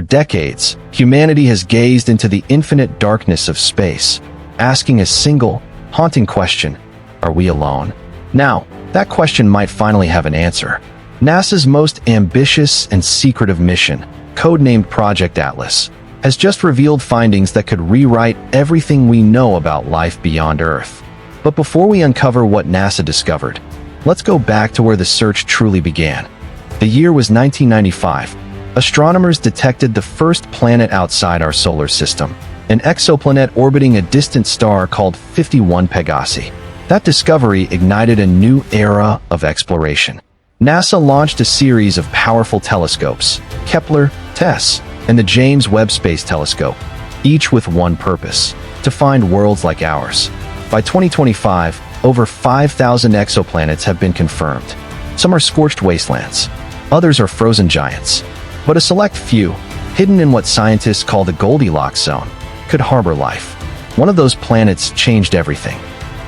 For decades, humanity has gazed into the infinite darkness of space, asking a single, haunting question: are we alone? Now, that question might finally have an answer. NASA's most ambitious and secretive mission, codenamed Project Atlas, has just revealed findings that could rewrite everything we know about life beyond Earth. But before we uncover what NASA discovered, let's go back to where the search truly began. The year was 1995. Astronomers detected the first planet outside our solar system, an exoplanet orbiting a distant star called 51 Pegasi. That discovery ignited a new era of exploration. NASA launched a series of powerful telescopes, Kepler, TESS, and the James Webb Space Telescope, each with one purpose: to find worlds like ours. By 2025, over 5,000 exoplanets have been confirmed. Some are scorched wastelands, others are frozen giants. But a select few, hidden in what scientists call the Goldilocks zone, could harbor life. One of those planets changed everything.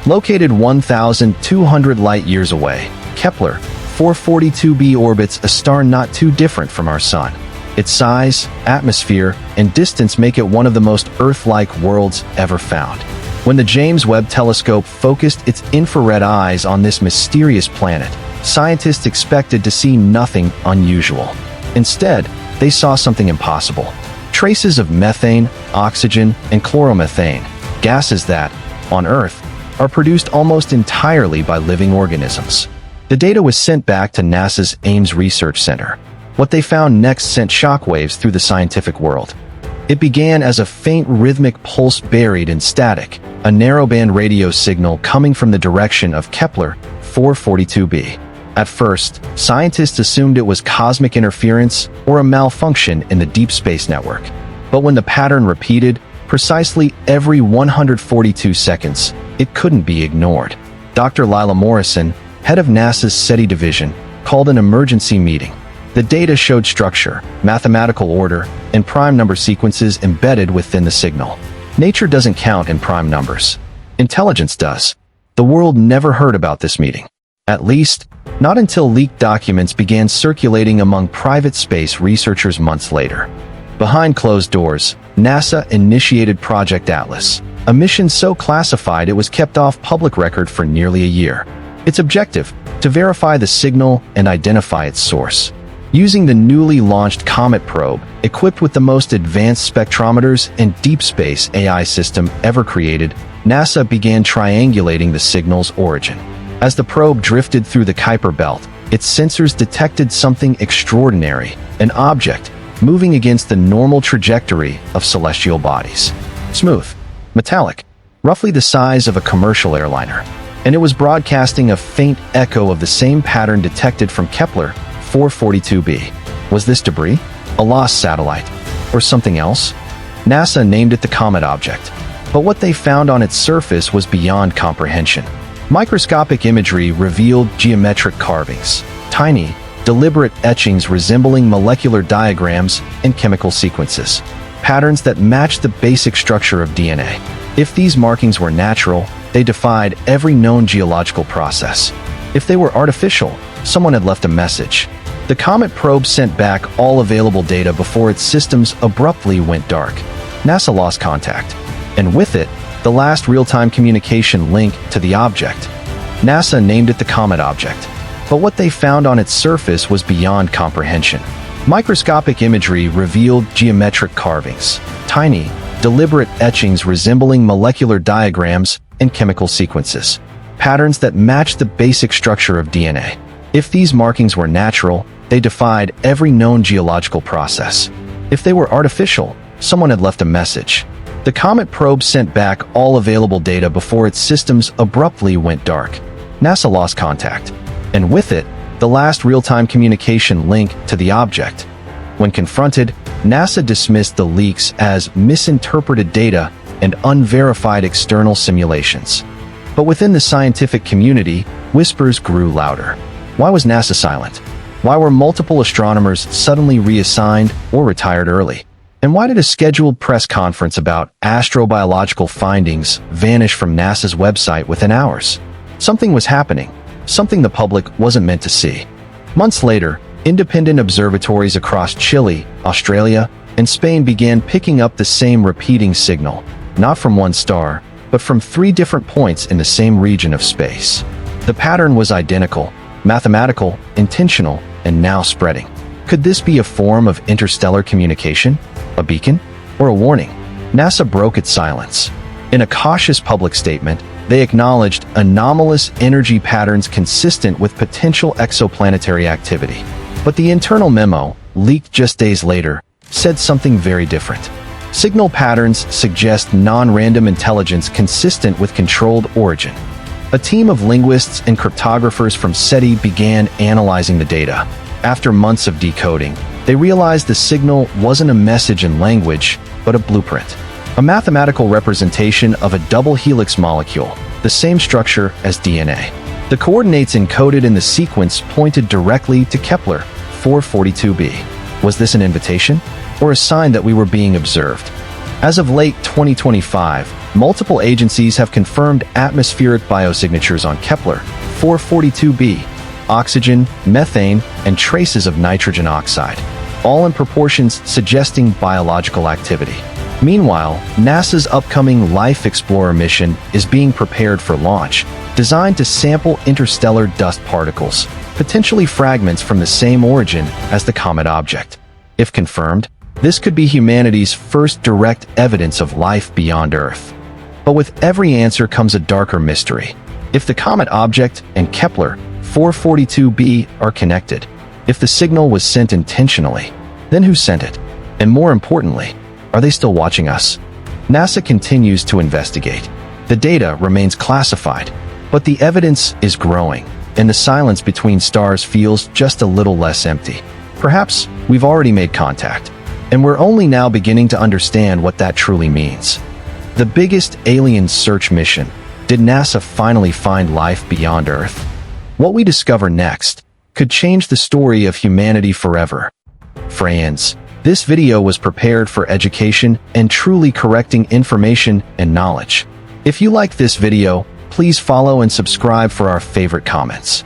Located 1,200 light-years away, Kepler 442b orbits a star not too different from our Sun. Its size, atmosphere, and distance make it one of the most Earth-like worlds ever found. When the James Webb Telescope focused its infrared eyes on this mysterious planet, scientists expected to see nothing unusual. Instead, they saw something impossible: traces of methane, oxygen, and chloromethane, gases that, on Earth, are produced almost entirely by living organisms. The data was sent back to NASA's Ames Research Center. What they found next sent shockwaves through the scientific world. It began as a faint rhythmic pulse buried in static, a narrowband radio signal coming from the direction of Kepler 442b. At first, scientists assumed it was cosmic interference or a malfunction in the deep space network. But when the pattern repeated, precisely every 142 seconds, it couldn't be ignored. Dr. Lila Morrison, head of NASA's SETI division, called an emergency meeting. The data showed structure, mathematical order, and prime number sequences embedded within the signal. Nature doesn't count in prime numbers. Intelligence does. The world never heard about this meeting. At least, not until leaked documents began circulating among private space researchers months later. Behind closed doors, NASA initiated Project Atlas, a mission so classified it was kept off public record for nearly a year. Its objective: to verify the signal and identify its source. Using the newly launched Comet probe, equipped with the most advanced spectrometers and deep space AI system ever created, NASA began triangulating the signal's origin. As the probe drifted through the Kuiper Belt, its sensors detected something extraordinary: an object moving against the normal trajectory of celestial bodies. Smooth, metallic, roughly the size of a commercial airliner. And it was broadcasting a faint echo of the same pattern detected from Kepler 442b. Was this debris? A lost satellite? Or something else? NASA named it the Comet object. But what they found on its surface was beyond comprehension. Microscopic imagery revealed geometric carvings, tiny, deliberate etchings resembling molecular diagrams and chemical sequences, patterns that matched the basic structure of DNA. If these markings were natural, they defied every known geological process. If they were artificial, someone had left a message. The Comet probe sent back all available data before its systems abruptly went dark. NASA lost contact, and with it, the last real-time communication link to the object. NASA named it the Comet object. But what they found on its surface was beyond comprehension. Microscopic imagery revealed geometric carvings, tiny, deliberate etchings resembling molecular diagrams and chemical sequences, patterns that matched the basic structure of DNA. If these markings were natural, they defied every known geological process. If they were artificial, someone had left a message. The Comet probe sent back all available data before its systems abruptly went dark. NASA lost contact, and with it, the last real-time communication link to the object. When confronted, NASA dismissed the leaks as misinterpreted data and unverified external simulations. But within the scientific community, whispers grew louder. Why was NASA silent? Why were multiple astronomers suddenly reassigned or retired early? And why did a scheduled press conference about astrobiological findings vanish from NASA's website within hours? Something was happening, something the public wasn't meant to see. Months later, independent observatories across Chile, Australia, and Spain began picking up the same repeating signal, not from one star, but from 3 different points in the same region of space. The pattern was identical, mathematical, intentional, and now spreading. Could this be a form of interstellar communication, a beacon, or a warning? NASA broke its silence. In a cautious public statement, they acknowledged anomalous energy patterns consistent with potential exoplanetary activity. But the internal memo, leaked just days later, said something very different. Signal patterns suggest non-random intelligence consistent with controlled origin. A team of linguists and cryptographers from SETI began analyzing the data. After months of decoding, they realized the signal wasn't a message in language, but a blueprint. A mathematical representation of a double helix molecule, the same structure as DNA. The coordinates encoded in the sequence pointed directly to Kepler 442b. Was this an invitation, or a sign that we were being observed? As of late 2025, multiple agencies have confirmed atmospheric biosignatures on Kepler 442b, oxygen, methane, and traces of nitrogen oxide, all in proportions suggesting biological activity. Meanwhile, NASA's upcoming Life Explorer mission is being prepared for launch, designed to sample interstellar dust particles, potentially fragments from the same origin as the comet object. If confirmed, this could be humanity's first direct evidence of life beyond Earth. But with every answer comes a darker mystery. If the comet object and Kepler 442b are connected, if the signal was sent intentionally, then who sent it? And more importantly, are they still watching us? NASA continues to investigate. The data remains classified, but the evidence is growing, and the silence between stars feels just a little less empty. Perhaps we've already made contact, and we're only now beginning to understand what that truly means. The biggest alien search mission. Did NASA finally find life beyond Earth? What we discover next could change the story of humanity forever. Friends, this video was prepared for education and truly correcting information and knowledge. If you like this video, please follow and subscribe for our favorite comments.